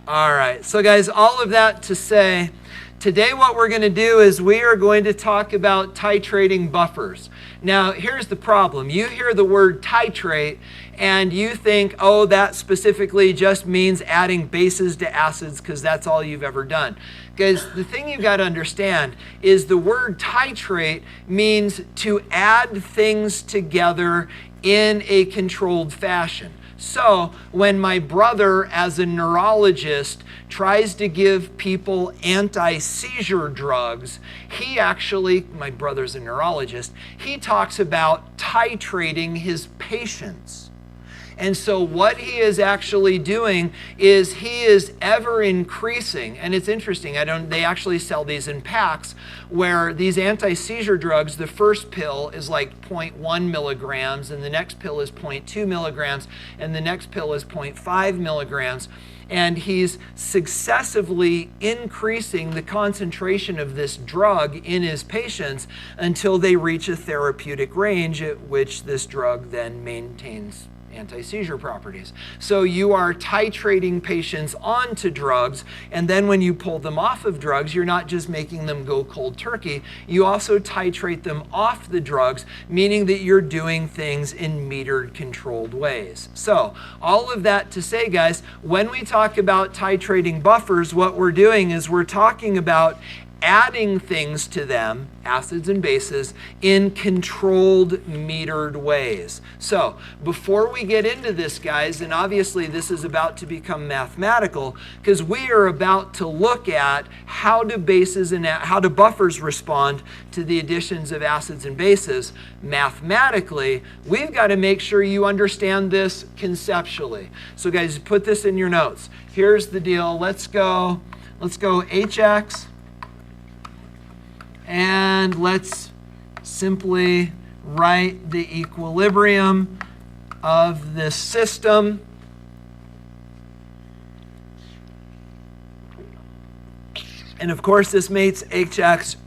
All right. So guys, all of that to say, today what we're going to do is we are going to talk about titrating buffers. Now, here's the problem. You hear the word titrate and you think, oh, that specifically just means adding bases to acids because that's all you've ever done. Guys, the thing you've got to understand is the word titrate means to add things together in a controlled fashion. So when my brother, as a neurologist, tries to give people anti-seizure drugs, he actually, my brother's a neurologist, he talks about titrating his patients. And so what he is actually doing is he is ever increasing, and it's interesting, they actually sell these in packs where these anti-seizure drugs, the first pill is like 0.1 milligrams, and the next pill is 0.2 milligrams, and the next pill is 0.5 milligrams. And he's successively increasing the concentration of this drug in his patients until they reach a therapeutic range at which this drug then maintains anti-seizure properties. So you are titrating patients onto drugs, and then when you pull them off of drugs, you're not just making them go cold turkey, you also titrate them off the drugs, meaning that you're doing things in metered, controlled ways. So all of that to say, guys, when we talk about titrating buffers, what we're doing is we're talking about adding things to them, acids and bases, in controlled, metered ways. So before we get into this, guys, and obviously this is about to become mathematical, because we are about to look at how do buffers respond to the additions of acids and bases mathematically. We've got to make sure you understand this conceptually. So guys, put this in your notes. Here's the deal. Let's go HX. And let's simply write the equilibrium of this system. And of course, this makes HX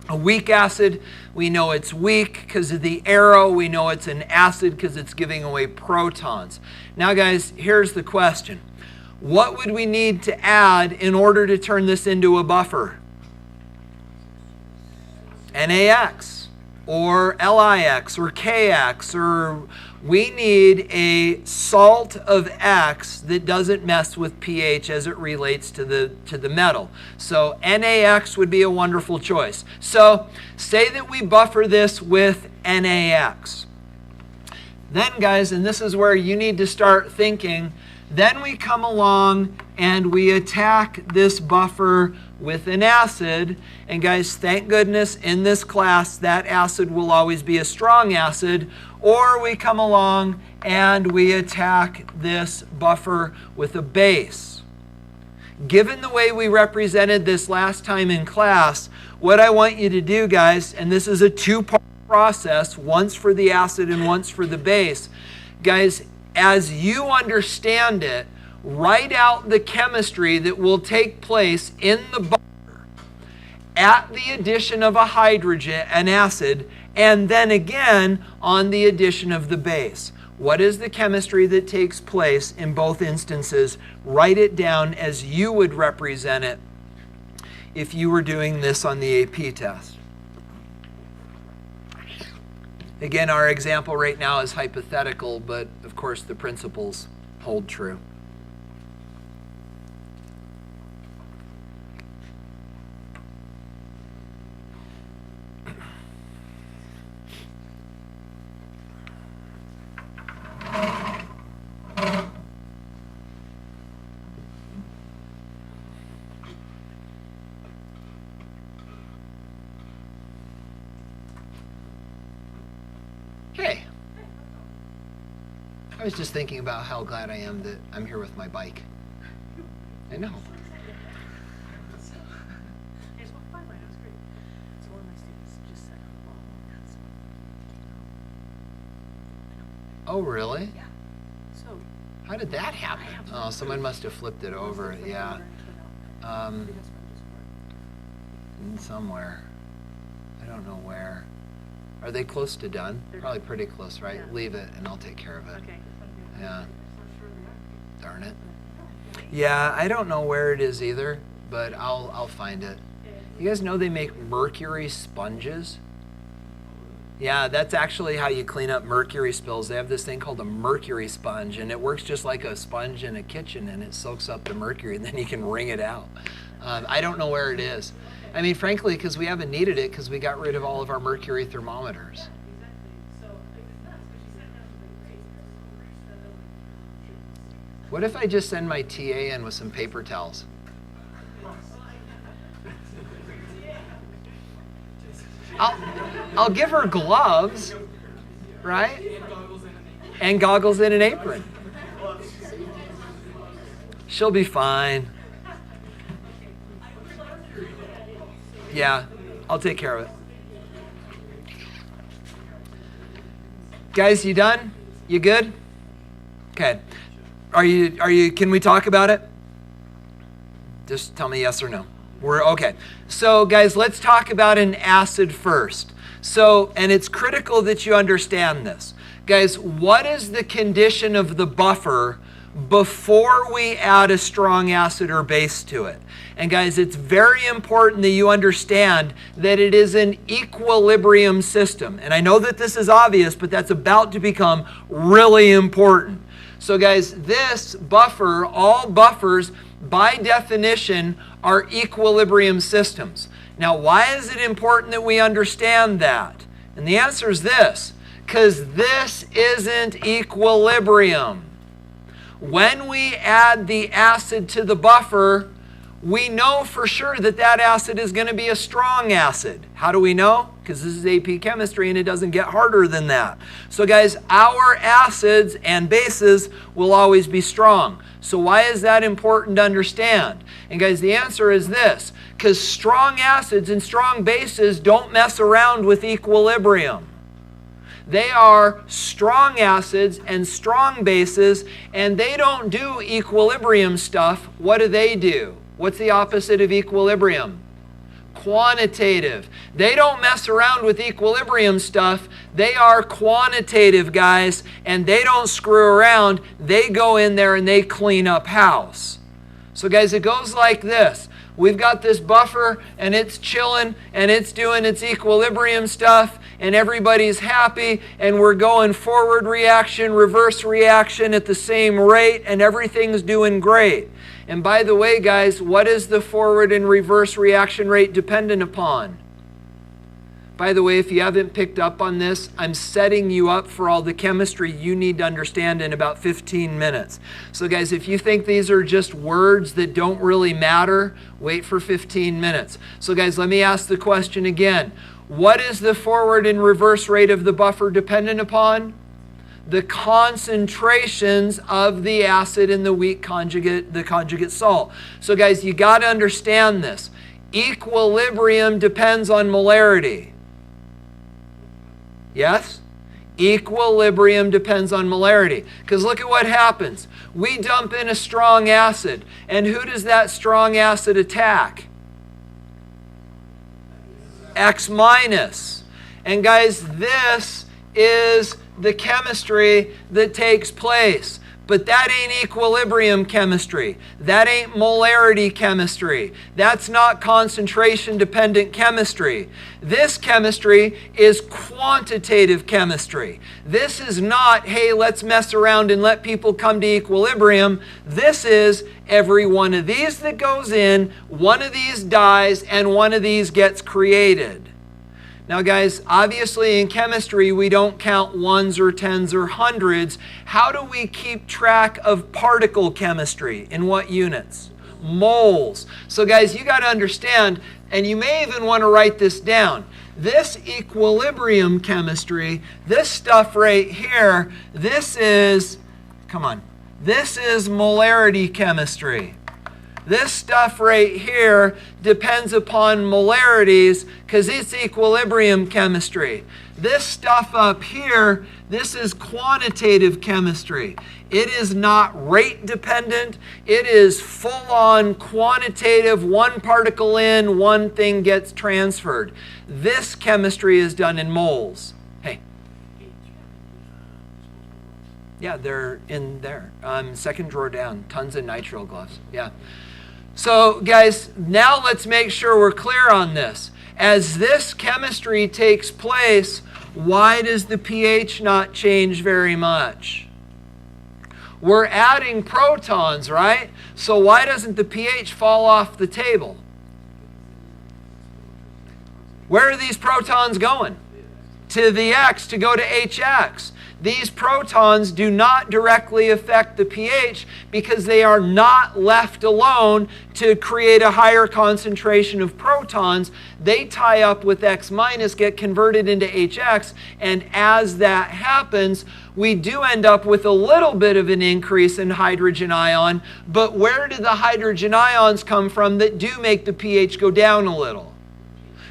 a weak acid. We know it's weak because of the arrow. We know it's an acid because it's giving away protons. Now, guys, here's the question. What would we need to add in order to turn this into a buffer? NaX or LiX or Kx, or we need a salt of X that doesn't mess with pH as it relates to the metal. So NaX would be a wonderful choice. So say that we buffer this with NaX. Then, guys, and this is where you need to start thinking, then we come along and we attack this buffer with an acid. And guys, thank goodness in this class that acid will always be a strong acid. Or we come along and we attack this buffer with a base. Given the way we represented this last time in class, what I want you to do, guys, and this is a two-part process, once for the acid and once for the base. Guys, as you understand it, write out the chemistry that will take place in the buffer at the addition of a hydrogen, an acid, and then again on the addition of the base. What is the chemistry that takes place in both instances? Write it down as you would represent it if you were doing this on the AP test. Again, our example right now is hypothetical, but of course the principles hold true. Okay. I was just thinking about how glad I am that I'm here with my bike. I know. Oh, really? Yeah. So how did that happen? Oh, someone must have flipped it over. Yeah. Somewhere. I don't know where. Are they close to done? Probably pretty close, right? Yeah. Leave it and I'll take care of it. Okay. Yeah. Darn it. Yeah, I don't know where it is either, but I'll find it. You guys know they make mercury sponges? Yeah, that's actually how you clean up mercury spills. They have this thing called a mercury sponge, and it works just like a sponge in a kitchen, and it soaks up the mercury, and then you can wring it out. I don't know where it is. I mean, frankly, because we haven't needed it because we got rid of all of our mercury thermometers. What if I just send my TA in with some paper towels? I'll give her gloves, right? And goggles and an apron. She'll be fine. Yeah, I'll take care of it. Guys, you done? You good? Okay. Are you, can we talk about it? Just tell me yes or no. We're okay. So guys, let's talk about an acid first. So, and it's critical that you understand this. Guys, what is the condition of the buffer before we add a strong acid or base to it? And guys, it's very important that you understand that it is an equilibrium system. And I know that this is obvious, but that's about to become really important. So guys, this buffer, all buffers by definition are equilibrium systems. Now, why is it important that we understand that? And the answer is this, because this isn't equilibrium. When we add the acid to the buffer, we know for sure that that acid is going to be a strong acid. How do we know? Because this is AP chemistry and it doesn't get harder than that. So guys, our acids and bases will always be strong. So why is that important to understand? And guys, the answer is this, because strong acids and strong bases don't mess around with equilibrium. They are strong acids and strong bases, and they don't do equilibrium stuff. What do? What's the opposite of equilibrium? Quantitative. They don't mess around with equilibrium stuff. They are quantitative, guys, and they don't screw around. They go in there and they clean up house. So guys, it goes like this. We've got this buffer and it's chilling and it's doing its equilibrium stuff and everybody's happy and we're going forward reaction, reverse reaction at the same rate and everything's doing great. And by the way, guys, what is the forward and reverse reaction rate dependent upon? By the way, if you haven't picked up on this, I'm setting you up for all the chemistry you need to understand in about 15 minutes. So guys, if you think these are just words that don't really matter, wait for 15 minutes. So guys, let me ask the question again. What is the forward and reverse rate of the buffer dependent upon? The concentrations of the acid in the weak conjugate, the conjugate salt. So guys, you got to understand this. Equilibrium depends on molarity. Yes? Equilibrium depends on molarity. Because look at what happens. We dump in a strong acid. And who does that strong acid attack? X minus. And guys, this is the chemistry that takes place. But that ain't equilibrium chemistry. That ain't molarity chemistry. That's not concentration dependent chemistry. This chemistry is quantitative chemistry. This is not, hey, let's mess around and let people come to equilibrium. This is every one of these that goes in, one of these dies, and one of these gets created. Now guys, obviously in chemistry, we don't count ones or tens or hundreds. How do we keep track of particle chemistry? In what units? Moles. So guys, you got to understand, and you may even want to write this down. This equilibrium chemistry, this stuff right here, this is molarity chemistry. This stuff right here depends upon molarities because it's equilibrium chemistry. This stuff up here, this is quantitative chemistry. It is not rate dependent. It is full-on quantitative, one particle in, one thing gets transferred. This chemistry is done in moles. Hey. Yeah, they're in there. Second drawer down. Tons of nitrile gloves. Yeah. So, guys, now let's make sure we're clear on this. As this chemistry takes place, why does the pH not change very much? We're adding protons, right? So why doesn't the pH fall off the table? Where are these protons going? To the X, to go to HX. These protons do not directly affect the pH because they are not left alone to create a higher concentration of protons. They tie up with X minus, get converted into HX, and as that happens, we do end up with a little bit of an increase in hydrogen ion, but where do the hydrogen ions come from that do make the pH go down a little?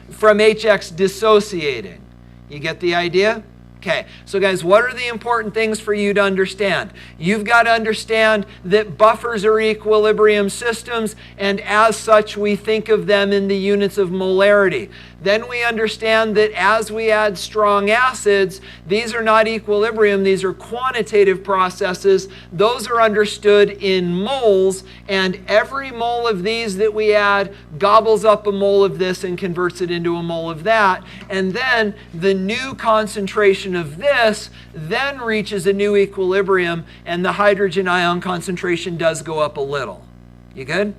From HX dissociating. You get the idea? Okay, so guys, what are the important things for you to understand? You've got to understand that buffers are equilibrium systems, and as such, we think of them in the units of molarity. Then we understand that as we add strong acids, these are not equilibrium, these are quantitative processes. Those are understood in moles, and every mole of these that we add gobbles up a mole of this and converts it into a mole of that. And then the new concentration of this then reaches a new equilibrium, and the hydrogen ion concentration does go up a little. You good?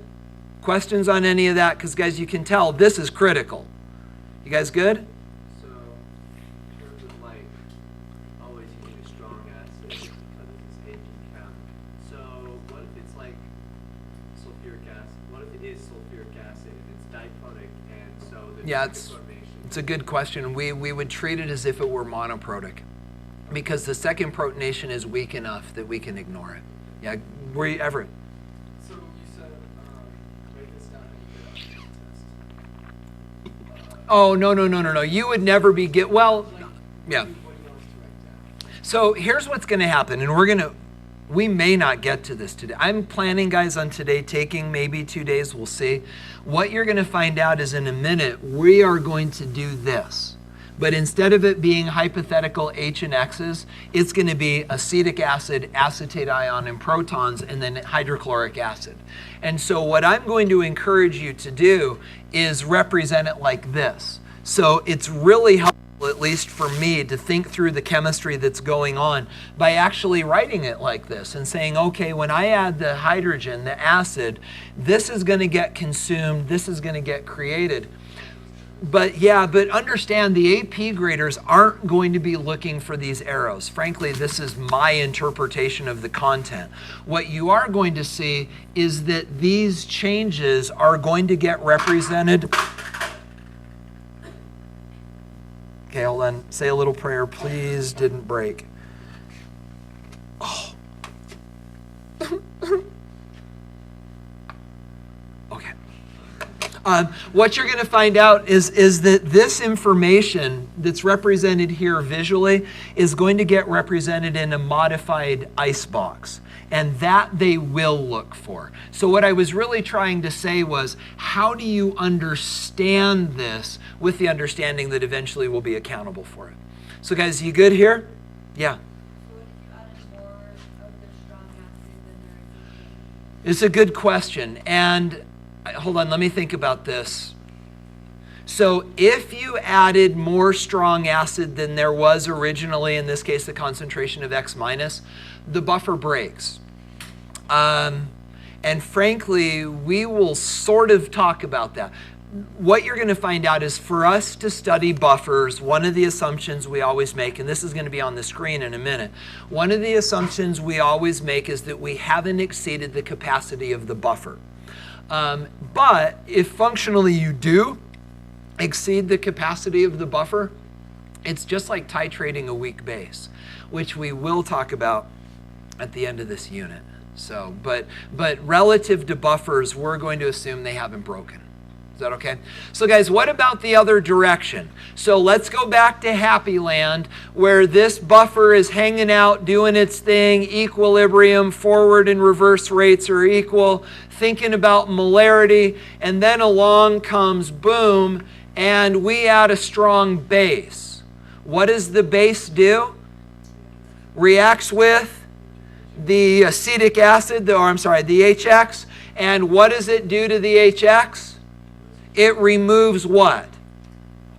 Questions on any of that? Because guys, you can tell this is critical. You guys good? So, in terms of like always using a strong acid because it's AP chem. So, what if it's like sulfuric acid? What if it is sulfuric acid and it's diprotic, and so the it's a good question. We would treat it as if it were monoprotic because the second protonation is weak enough that we can ignore it. Yeah, Everett. So you said write this down and you get a test. Oh, no. You would never be yeah. So here's what's going to happen, and we may not get to this today. I'm planning, guys, on today taking maybe 2 days. We'll see. What you're going to find out is in a minute, we are going to do this. But instead of it being hypothetical H and X's, it's going to be acetic acid, acetate ion, and protons, and then hydrochloric acid. And so what I'm going to encourage you to do is represent it like this. So it's really helpful, at least for me, to think through the chemistry that's going on by actually writing it like this and saying, okay, when I add the hydrogen, the acid, this is going to get consumed, this is going to get created. But understand the AP graders aren't going to be looking for these arrows. Frankly, this is my interpretation of the content. What you are going to see is that these changes are going to get represented. Okay, hold on. Say a little prayer. Please didn't break. Oh. Okay. What you're going to find out is that this information that's represented here visually is going to get represented in a modified icebox. And that they will look for. So what I was really trying to say was, how do you understand this with the understanding that eventually we'll be accountable for it? So guys, you good here? Yeah. So what if you added more of the strong acid than there is? It's a good question. And hold on, let me think about this. So if you added more strong acid than there was originally, in this case the concentration of X minus, the buffer breaks. And frankly, we will sort of talk about that. What you're going to find out is for us to study buffers, one of the assumptions we always make, and this is going to be on the screen in a minute, one of the assumptions we always make is that we haven't exceeded the capacity of the buffer. But if functionally you do exceed the capacity of the buffer, it's just like titrating a weak base, which we will talk about at the end of this unit. So, but relative to buffers, we're going to assume they haven't broken. Is that okay? So guys, what about the other direction? So let's go back to Happy Land, where this buffer is hanging out, doing its thing, equilibrium, forward and reverse rates are equal, thinking about molarity, and then along comes boom, and we add a strong base. What does the base do? Reacts with the acetic acid, the HX. And what does it do to the HX? It removes what?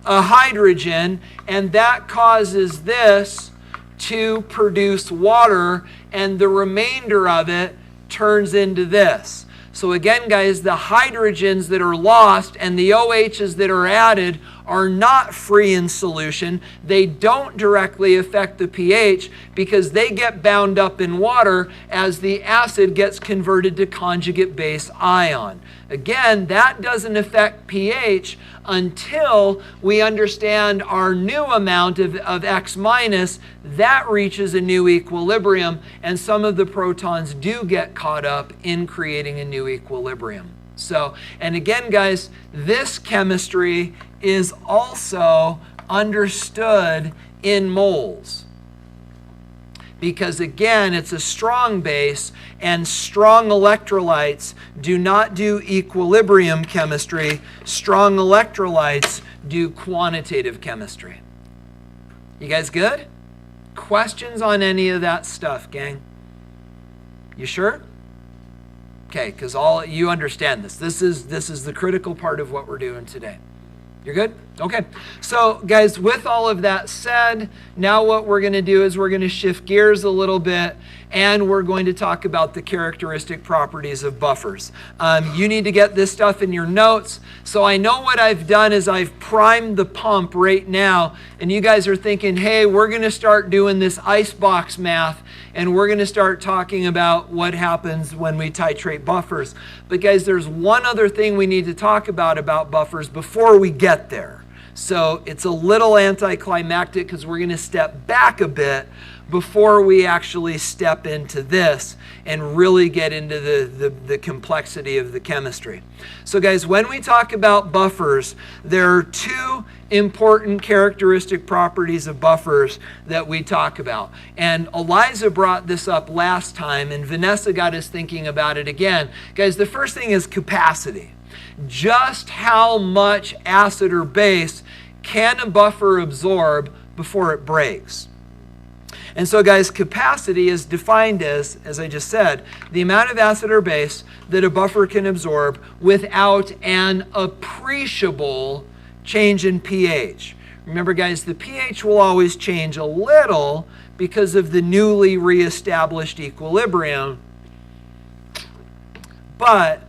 A hydrogen, and that causes this to produce water, and the remainder of it turns into this. So again, guys, the hydrogens that are lost and the OHs that are added are not free in solution. They don't directly affect the pH because they get bound up in water as the acid gets converted to conjugate base ion. Again, that doesn't affect pH until we understand our new amount of X minus. That reaches a new equilibrium, and some of the protons do get caught up in creating a new equilibrium. So, and again, guys, this chemistry is also understood in moles. Because again, it's a strong base, and strong electrolytes do not do equilibrium chemistry. Strong electrolytes do quantitative chemistry. You guys good? Questions on any of that stuff, gang? You sure? Okay, because all you understand this. This is the critical part of what we're doing today. You're good? Okay. So, guys, with all of that said, now what we're going to do is we're going to shift gears a little bit, and we're going to talk about the characteristic properties of buffers. You need to get this stuff in your notes. So I know what I've done is I've primed the pump right now, and you guys are thinking, hey, we're going to start doing this icebox math, and we're going to start talking about what happens when we titrate buffers. But guys, there's one other thing we need to talk about buffers before we get there. So it's a little anticlimactic because we're going to step back a bit before we actually step into this and really get into the complexity of the chemistry. So guys, when we talk about buffers, there are two important characteristic properties of buffers that we talk about. And Eliza brought this up last time, and Vanessa got us thinking about it again. Guys, the first thing is capacity. Just how much acid or base can a buffer absorb before it breaks? And so, guys, capacity is defined as I just said, the amount of acid or base that a buffer can absorb without an appreciable change in pH. Remember, guys, the pH will always change a little because of the newly reestablished equilibrium, but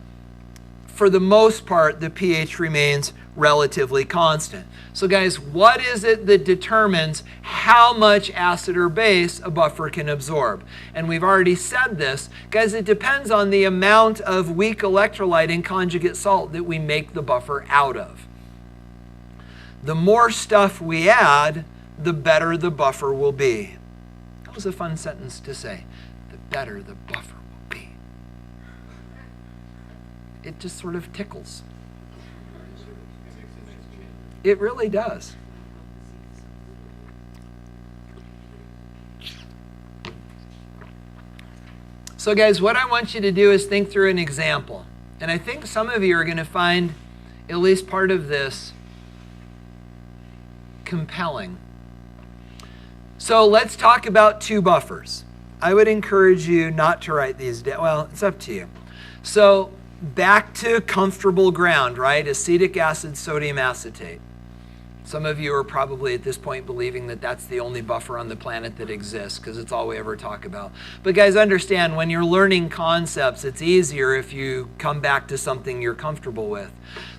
for the most part, the pH remains relatively constant. So guys, what is it that determines how much acid or base a buffer can absorb? And we've already said this. Guys, it depends on the amount of weak electrolyte and conjugate salt that we make the buffer out of. The more stuff we add, the better the buffer will be. That was a fun sentence to say. The better the buffer will be. It just sort of tickles. It really does. So guys, what I want you to do is think through an example. And I think some of you are going to find at least part of this compelling. So let's talk about two buffers. I would encourage you not to write these down. Well, it's up to you. So back to comfortable ground, right? Acetic acid, sodium acetate. Some of you are probably at this point believing that that's the only buffer on the planet that exists because it's all we ever talk about. But guys, understand when you're learning concepts, it's easier if you come back to something you're comfortable with.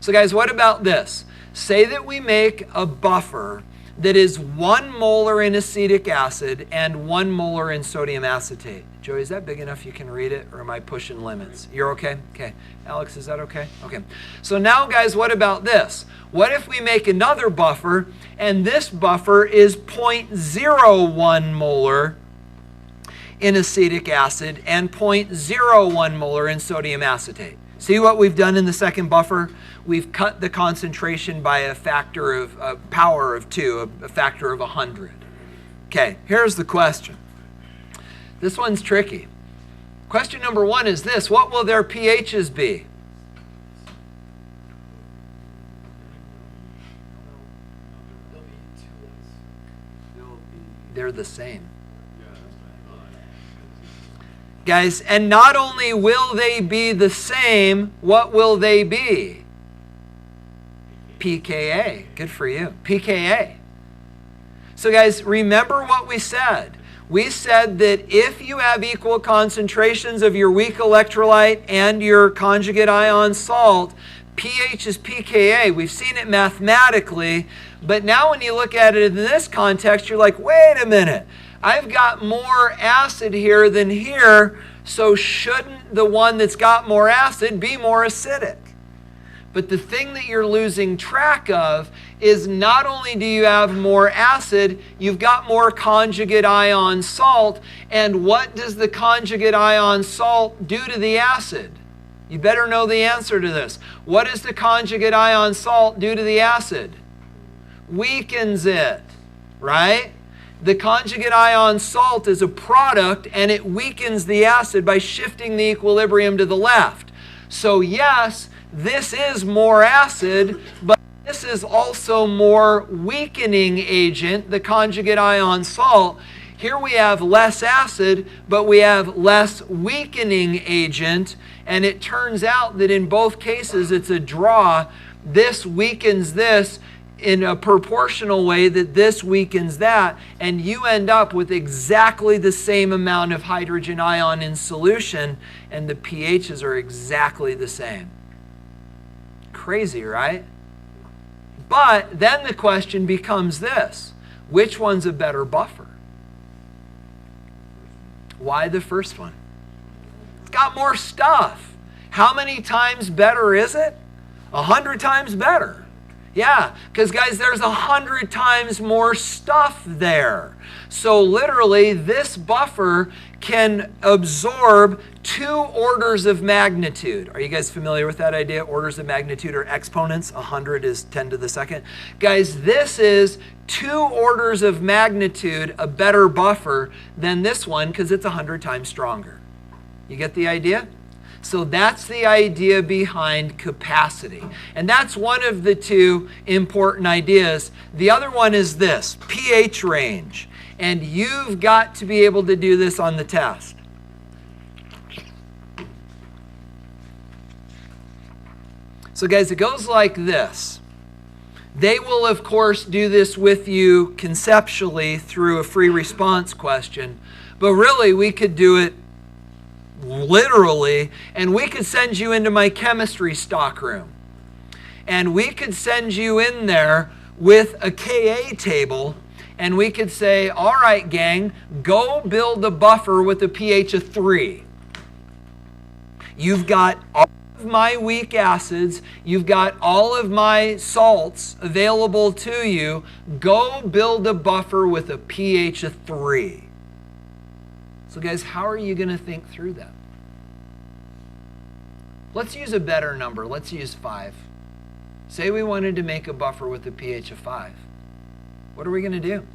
So guys, what about this? Say that we make a buffer that is 1 molar in acetic acid and 1 molar in sodium acetate. Joey, is that big enough you can read it, or am I pushing limits? You're okay? Okay. Alex, is that okay? Okay. So now, guys, what about this? What if we make another buffer, and this buffer is 0.01 molar in acetic acid and 0.01 molar in sodium acetate? See what we've done in the second buffer? We've cut the concentration by a factor of a power of 2, a factor of 100. Okay, here's the question. This one's tricky. Question number 1 is this: what will their pHs be? They'll be 2 less. They're the same. Guys, and not only will they be the same, what will they be? pKa. Good for you. pKa. So guys, remember what we said. We said that if you have equal concentrations of your weak electrolyte and your conjugate ion salt, pH is pKa. We've seen it mathematically, but now when you look at it in this context, you're like, wait a minute. I've got more acid here than here, so shouldn't the one that's got more acid be more acidic? But the thing that you're losing track of is not only do you have more acid, you've got more conjugate ion salt. And what does the conjugate ion salt do to the acid? You better know the answer to this. What does the conjugate ion salt do to the acid? Weakens it, right? The conjugate ion salt is a product and it weakens the acid by shifting the equilibrium to the left. So yes, this is more acid, but this is also more weakening agent, the conjugate ion salt. Here we have less acid, but we have less weakening agent, and it turns out that in both cases it's a draw. This weakens this in a proportional way that this weakens that, and you end up with exactly the same amount of hydrogen ion in solution, and the pHs are exactly the same. Crazy, right? But then the question becomes this: which one's a better buffer? Why the first one? It's got more stuff. How many times better is it? 100 times better. Yeah, because guys, there's 100 times more stuff there. So literally, this buffer can absorb 2 orders of magnitude. Are you guys familiar with that idea? Orders of magnitude are exponents. 100 is 10 to the second. Guys, this is 2 orders of magnitude a better buffer than this one because it's 100 times stronger. You get the idea? So that's the idea behind capacity. And that's one of the 2 important ideas. The other one is this, pH range. And you've got to be able to do this on the test. So guys, it goes like this. They will, of course, do this with you conceptually through a free response question. But really, we could do it literally, and we could send you into my chemistry stockroom. And we could send you in there with a Ka table, and we could say, all right, gang, go build a buffer with a pH of 3. You've got all of my weak acids, you've got all of my salts available to you. Go build a buffer with a pH of 3. So guys, how are you going to think through that? Let's use a better number. Let's use 5. Say we wanted to make a buffer with a pH of 5. What are we going to do?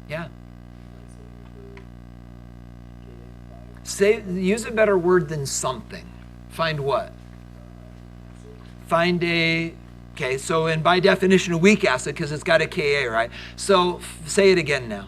Yeah. Use a better word than something. Find what? Find a, okay, so and by definition a weak acid because it's got a Ka, right? So say it again now.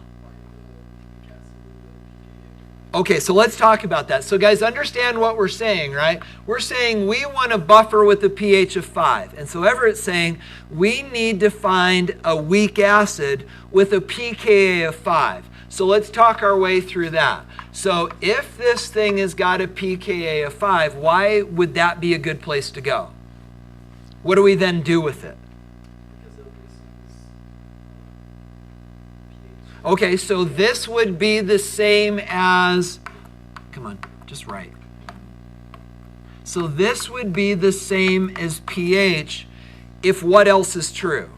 Okay, so let's talk about that. So guys, understand what we're saying, right? We're saying we want a buffer with a pH of 5. And so Everett's saying we need to find a weak acid with a pKa of 5. So let's talk our way through that. So if this thing has got a pKa of 5, why would that be a good place to go? What do we then do with it? Okay, so this would be the same as, come on, just write. So this would be the same as pH if what else is true?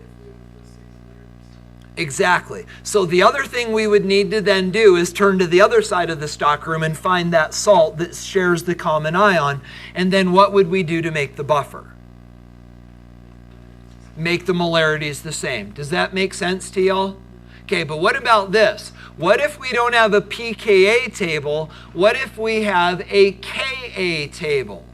Exactly. So the other thing we would need to then do is turn to the other side of the stockroom and find that salt that shares the common ion. And then what would we do to make the buffer? Make the molarities the same. Does that make sense to y'all? Okay, but what about this? What if we don't have a pKa table? What if we have a Ka table?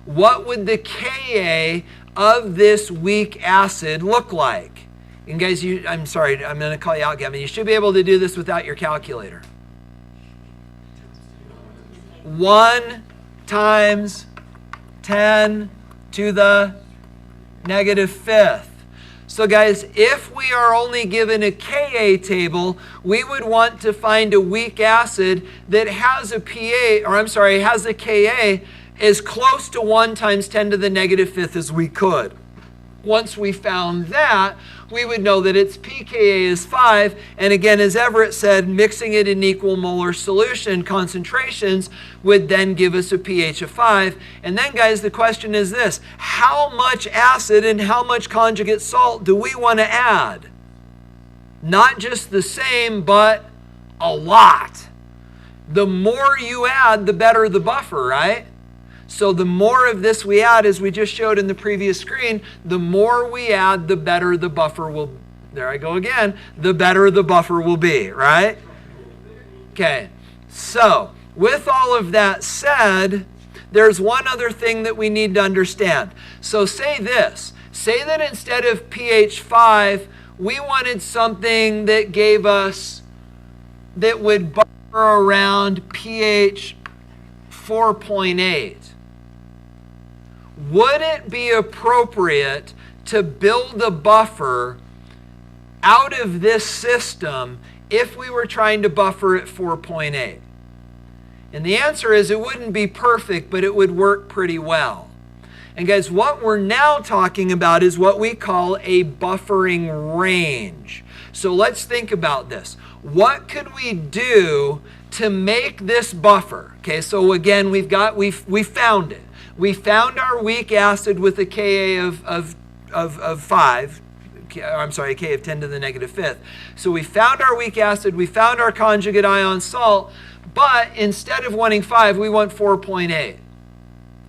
What would the Ka of this weak acid look like? And guys, I'm sorry, I'm going to call you out, Gavin. You should be able to do this without your calculator. 1 times 10 to the -5th. So guys, if we are only given a Ka table, we would want to find a weak acid that has a pH, or I'm sorry, has a Ka as close to 1 times 10 to the -5th as we could. Once we found that, we would know that its pKa is 5. And again, as Everett said, mixing it in equal molar solution concentrations would then give us a pH of 5. And then, guys, the question is this: how much acid and how much conjugate salt do we want to add? Not just the same, but a lot. The more you add, the better the buffer, right? So the more of this we add, as we just showed in the previous screen, the more we add, the better the buffer will, there I go again, the better the buffer will be, right? Okay, so with all of that said, there's one other thing that we need to understand. So say this, say that instead of pH 5, we wanted something that gave us, that would buffer around pH 4.8. Would it be appropriate to build a buffer out of this system if we were trying to buffer at 4.8? And the answer is it wouldn't be perfect, but it would work pretty well. And guys, what we're now talking about is what we call a buffering range. So let's think about this. What could we do to make this buffer? Okay, so again, we found it. We found our weak acid with a Ka of 5. I'm sorry, a Ka of 10 to the -5th. So we found our weak acid, we found our conjugate ion salt, but instead of wanting 5, we want 4.8.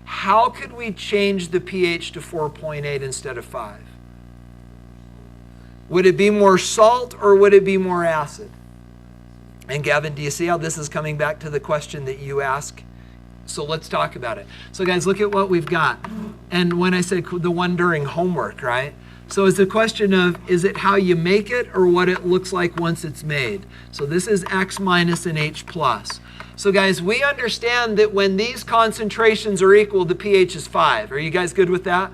How could we change the pH to 4.8 instead of 5? Would it be more salt or would it be more acid? And Gavin, do you see how this is coming back to the question that you ask? So let's talk about it. So guys, look at what we've got. And when I said the one during homework, right? So it's a question of, is it how you make it or what it looks like once it's made? So this is X minus and H plus. So guys, we understand that when these concentrations are equal, the pH is 5. Are you guys good with that?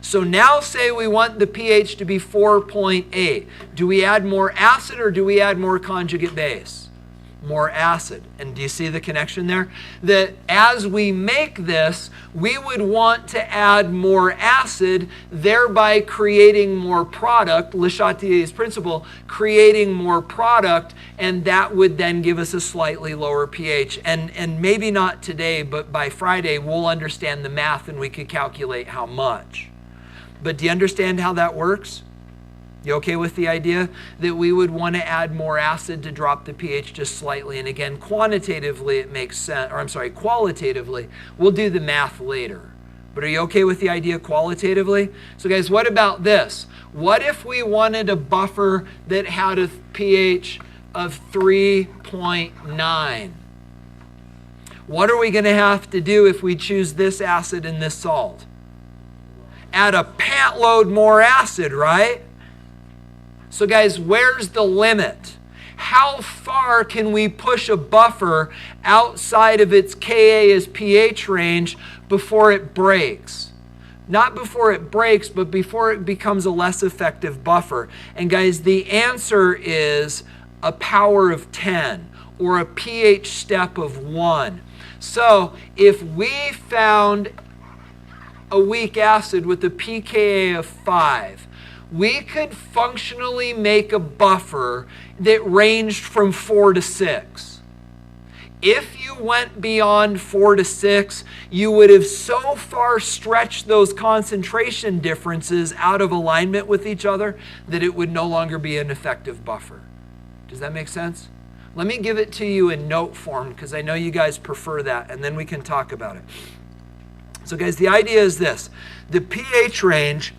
So now say we want the pH to be 4.8. Do we add more acid or do we add more conjugate base? More acid. And do you see the connection there? That as we make this, we would want to add more acid, thereby creating more product, Le Chatelier's principle, creating more product, and that would then give us a slightly lower pH. And maybe not today, but by Friday, we'll understand the math and we could calculate how much. But do you understand how that works? You okay with the idea that we would want to add more acid to drop the pH just slightly? And again, quantitatively it makes sense, or I'm sorry, qualitatively, we'll do the math later. But are you okay with the idea qualitatively? So guys, what about this? What if we wanted a buffer that had a pH of 3.9? What are we going to have to do if we choose this acid and this salt? Add a pant load more acid, right? So guys, where's the limit? How far can we push a buffer outside of its Ka as pH range before it breaks? Not before it breaks, but before it becomes a less effective buffer. And guys, the answer is a power of 10 or a pH step of 1. So if we found a weak acid with a pKa of 5, we could functionally make a buffer that ranged from 4 to 6. If you went beyond 4 to 6, you would have so far stretched those concentration differences out of alignment with each other that it would no longer be an effective buffer. Does that make sense? Let me give it to you in note form because I know you guys prefer that, and then we can talk about it. So guys, the idea is this. The pH range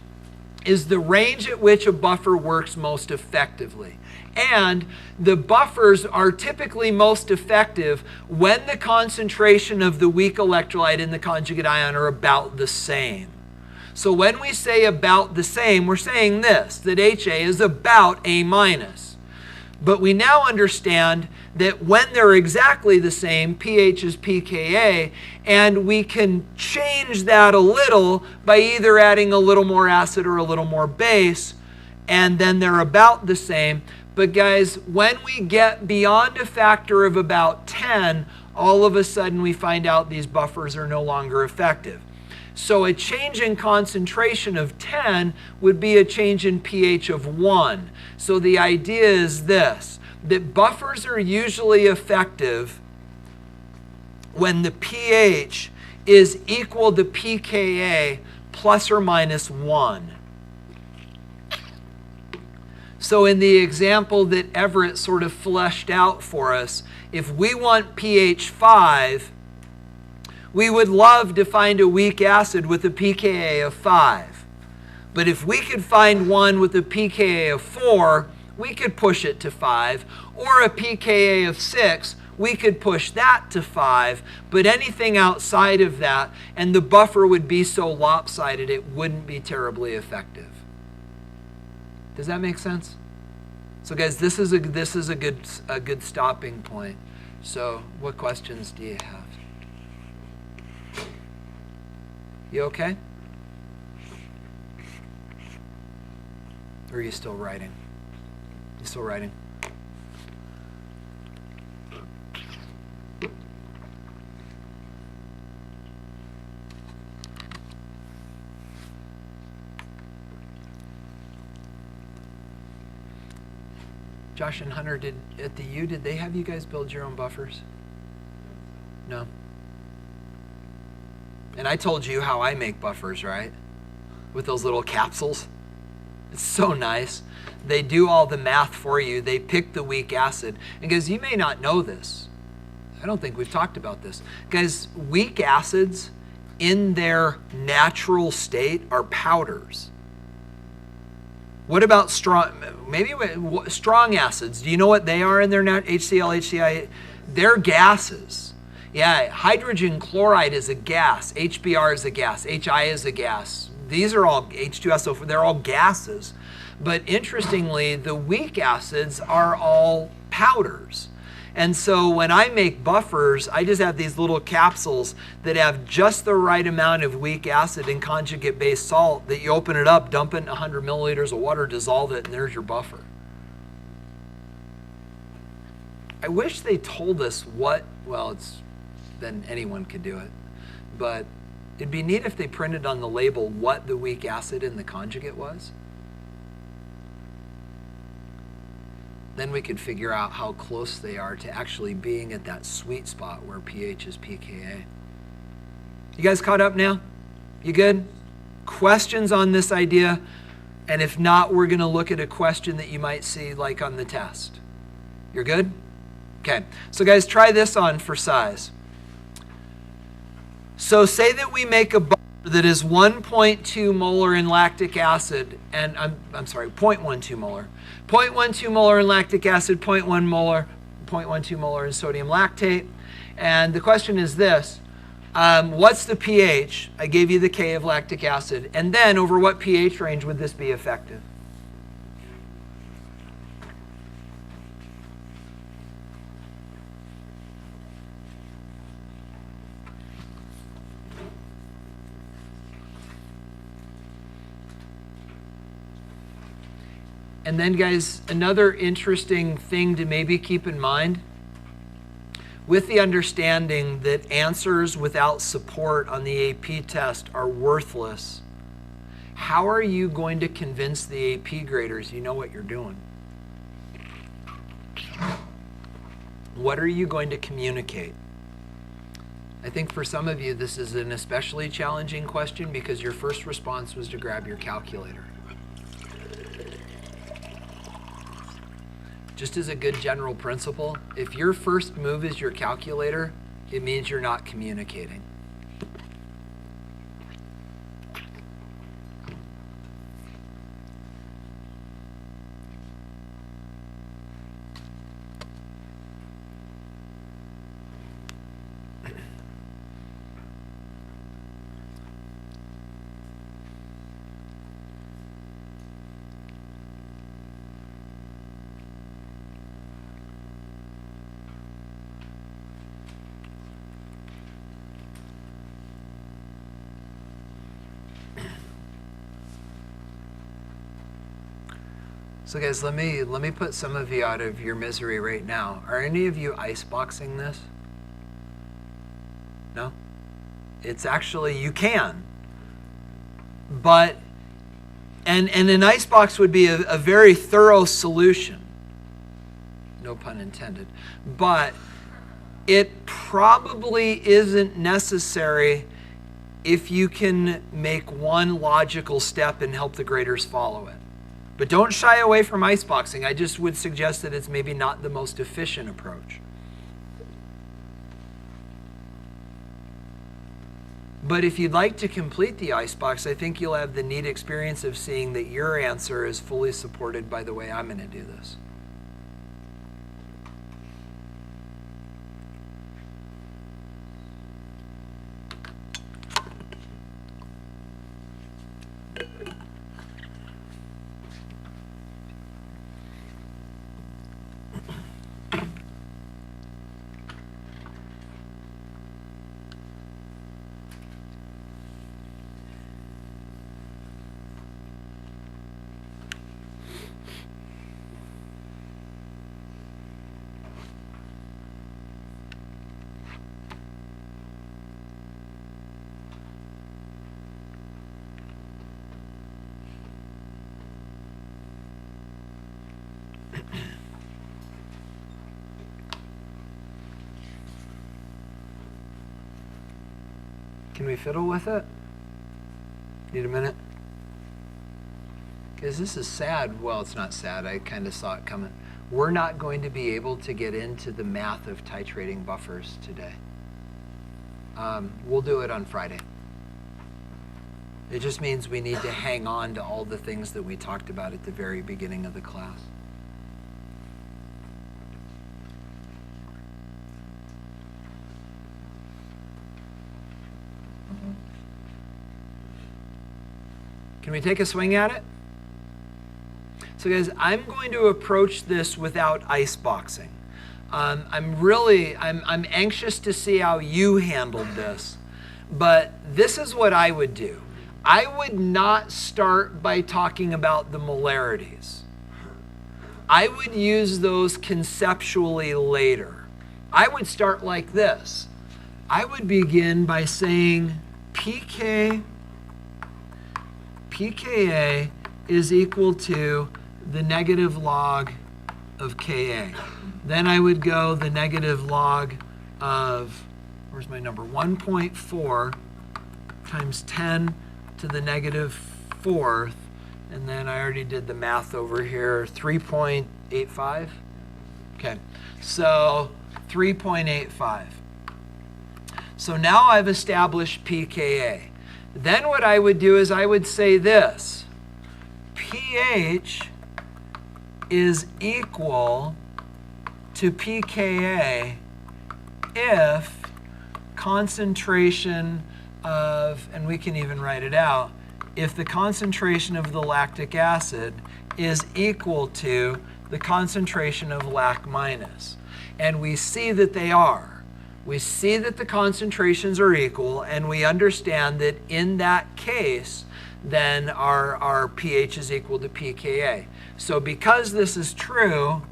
is the range at which a buffer works most effectively. And the buffers are typically most effective when the concentration of the weak electrolyte and the conjugate ion are about the same. So when we say about the same, we're saying this, that HA is about A minus. But we now understand that when they're exactly the same, pH is pKa, and we can change that a little by either adding a little more acid or a little more base, and then they're about the same. But guys, when we get beyond a factor of about 10, all of a sudden we find out these buffers are no longer effective. So a change in concentration of 10 would be a change in pH of 1. So the idea is this, that buffers are usually effective when the pH is equal to pKa plus or minus 1. So in the example that Everett sort of fleshed out for us, if we want pH 5, we would love to find a weak acid with a pKa of 5. But if we could find one with a pKa of 4, we could push it to 5. Or a pKa of 6, we could push that to 5. But anything outside of that, and the buffer would be so lopsided, it wouldn't be terribly effective. Does that make sense? So guys, this is a good stopping point. So what questions do you have? You okay? Or are you still writing? You still writing? Josh and Hunter, did they have you guys build your own buffers? No. And I told you how I make buffers, right? With those little capsules. It's so nice. They do all the math for you. They pick the weak acid. And guys, you may not know this. I don't think we've talked about this. Guys, weak acids in their natural state are powders. What about strong acids? Do you know what they are in their HCl, HCl? They're gases. Yeah, hydrogen chloride is a gas. HBr is a gas. HI is a gas. These are all H2SO4. They're all gases. But interestingly, the weak acids are all powders. And so when I make buffers, I just have these little capsules that have just the right amount of weak acid and conjugate-based salt that you open it up, dump it in 100 milliliters of water, dissolve it, and there's your buffer. I wish they told us then anyone could do it. But it'd be neat if they printed on the label what the weak acid in the conjugate was. Then we could figure out how close they are to actually being at that sweet spot where pH is pKa. You guys caught up now? You good? Questions on this idea? And if not, we're going to look at a question that you might see like on the test. You're good? Okay. So guys, try this on for size. So say that we make a buffer that is 1.2 molar in lactic acid, and I'm sorry, 0.12 molar. 0.12 molar in lactic acid, 0.12 molar in sodium lactate. And the question is this, what's the pH? I gave you the K of lactic acid. And then over what pH range would this be effective? And then guys, another interesting thing to maybe keep in mind, with the understanding that answers without support on the AP test are worthless, how are you going to convince the AP graders you know what you're doing? What are you going to communicate? I think for some of you this is an especially challenging question because your first response was to grab your calculator. Just as a good general principle, if your first move is your calculator, it means you're not communicating. So guys, let me put some of you out of your misery right now. Are any of you iceboxing this? No? It's actually, you can. But, and an icebox would be a very thorough solution. No pun intended. But it probably isn't necessary if you can make one logical step and help the graders follow it. But don't shy away from iceboxing. I just would suggest that it's maybe not the most efficient approach. But if you'd like to complete the icebox, I think you'll have the neat experience of seeing that your answer is fully supported by the way I'm going to do this. Can we fiddle with it? Need a minute? Because this is sad. Well, it's not sad. I kind of saw it coming. We're not going to be able to get into the math of titrating buffers today. We'll do it on Friday. It just means we need to hang on to all the things that we talked about at the very beginning of the class. Can we take a swing at it? So guys, I'm going to approach this without iceboxing. I'm anxious to see how you handled this, but this is what I would do. I would not start by talking about the molarities. I would use those conceptually later. I would start like this. I would begin by saying pKa is equal to the negative log of Ka. Then I would go the negative log of, where's my number, 1.4 times 10 to the negative fourth, and then I already did the math over here, 3.85. Okay, so 3.85. So now I've established pKa. Then what I would do is I would say this, pH is equal to pKa if concentration of, and we can even write it out, if the concentration of the lactic acid is equal to the concentration of lac minus. And we see that they are. We see that the concentrations are equal, and we understand that in that case, then our pH is equal to pKa. So because this is true,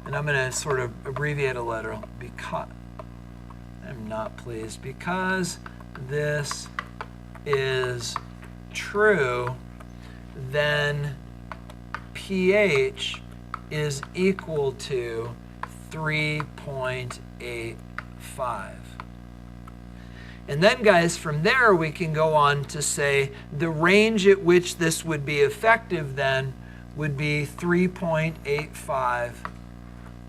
and I'm going to sort of abbreviate a letter, because I'm not pleased, because this is true, then pH is equal to 3.85. And then, guys, from there we can go on to say the range at which this would be effective then would be 3.85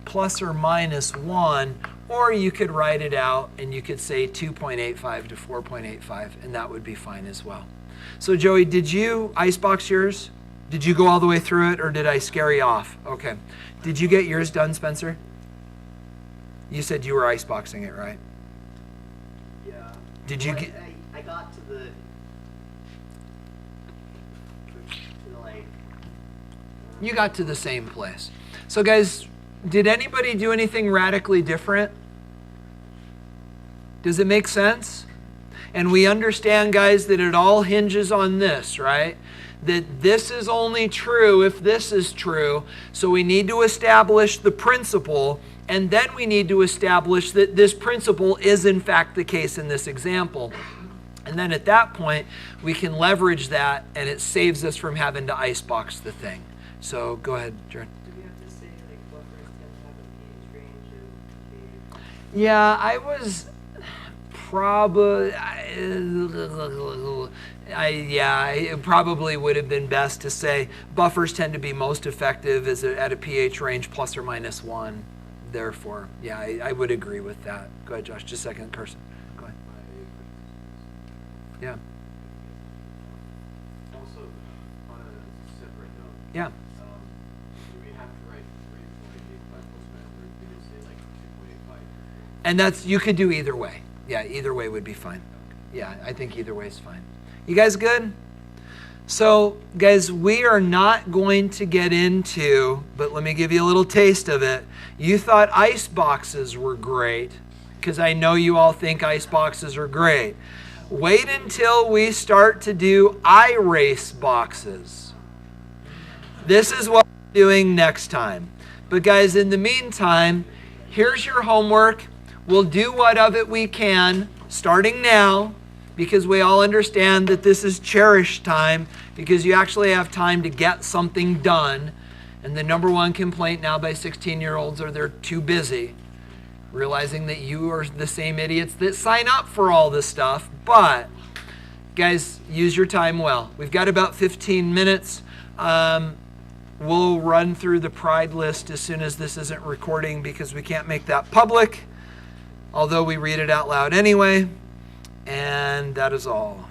plus or minus 1, or you could write it out and you could say 2.85 to 4.85, and that would be fine as well. So Joey, did you icebox yours? Did you go all the way through it, or did I scare you off? Okay. Did you get yours done, Spencer? You said you were iceboxing it, right? Yeah. Did you get... I got to the like... You got to the same place. So guys, did anybody do anything radically different? Does it make sense? And we understand, guys, that it all hinges on this, right? That this is only true if this is true. So we need to establish the principle, and then we need to establish that this principle is in fact the case in this example. And then at that point, we can leverage that, and it saves us from having to icebox the thing. So go ahead, Jared. Do we have to say like buffers tend to have a pH range of Yeah, I was probably, it probably would have been best to say buffers tend to be most effective at a pH range plus or minus 1. Therefore, yeah, I would agree with that. Go ahead, Josh. Just a second, Carson. Go ahead. Yeah. Also, on a separate note, Yeah. do we have to write 3.85 postmaster, or do we say like 2.85? And that's, you could do either way. Yeah, either way would be fine. Yeah, I think either way is fine. You guys good? So, guys, we are not going to get into, but let me give you a little taste of it. You thought ice boxes were great, because I know you all think ice boxes are great. Wait until we start to do iRace boxes. This is what we're doing next time. But guys, in the meantime, here's your homework. We'll do what of it we can, starting now, because we all understand that this is cherished time, because you actually have time to get something done. And the number one complaint now by 16-year-olds are they're too busy, realizing that you are the same idiots that sign up for all this stuff. But, guys, use your time well. We've got about 15 minutes. We'll run through the pride list as soon as this isn't recording, because we can't make that public, although we read it out loud anyway. And that is all.